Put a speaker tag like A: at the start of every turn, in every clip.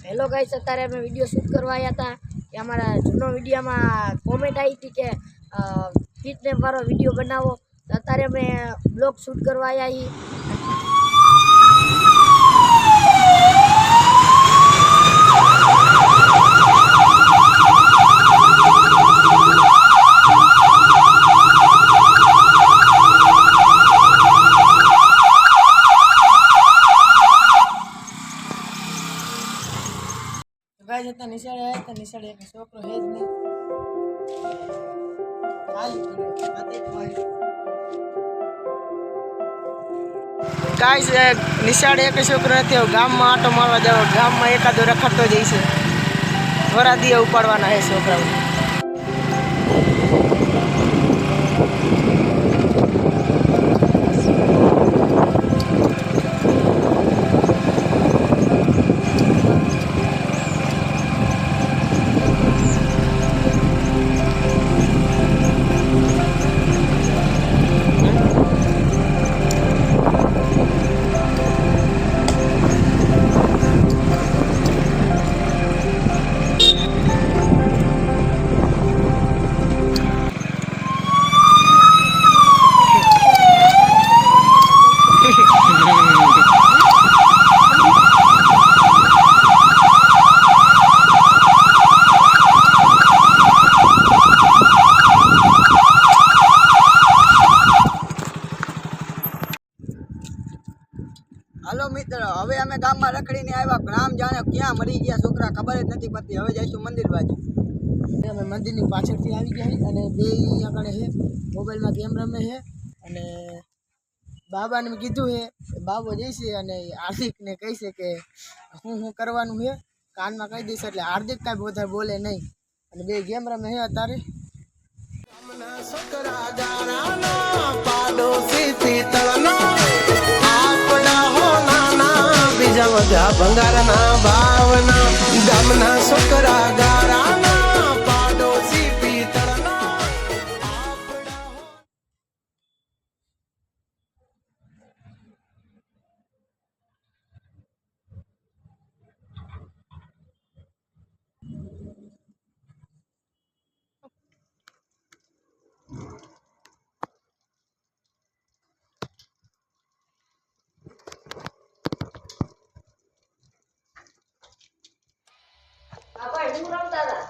A: Hello guys, અત્યારે અમે video shoot કરવા આવ્યા હતા કે અમારા જૂનો વિડીયોમાં કોમેન્ટ આવી હતી કે કિડનેપ વાળો વિડીયો બનાવો. તો અત્યારે અમે બ્લોગ શૂટ કરવા આવ્યા છીએ. गाइस इतना निशाड़े है तो निशाड़े एक छोकरो है ज नहीं खाली आते भाई गाइस निशाड़े एक छोकरो है गाम में आटो मारवा जाओ गाम में एकादो रखड़तो जइसे वरा दिया उपाड़वाना है छोकरा
B: हेलो मित्र, हवे अमे गाम में रखड़ी ने आव्या राम जाने क्या मरी गया छोकरा खबर ज नहीं पड़ती। हवे जाइशुं मंदिर बाजू।
A: અમે મંદિરની પાછળથી આવી ગયા છીએ અને બે અહીંયા કણે છે મોબાઈલમાં ગેમ રમે છે અને બાબાને મેં કીધું છે બાબો જઈશે અને હાર્દિકને કહીશે કે હું કરવાનું છે કાનમાં કહી દઈશ એટલે હાર્દિક કાંઈ વધારે બોલે નહીં અને બે ગેમ રમે છે અત્યારે.
C: भंगारना भावना गामना छोकरा गाराना पाडोशी पीतळना
A: બાબા હું રમતા હતા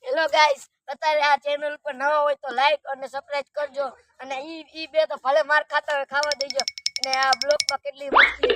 D: હેલો ગાઈસ, અત્યારે આ ચેનલ પર નવા હોય તો લાઈક અને સબસ્ક્રાઇબ કરજો અને ઈ બે તો ભલે માર ખાતા હોય ખાવા દેજો અને આ બ્લોગ માં કેટલી મસ્તી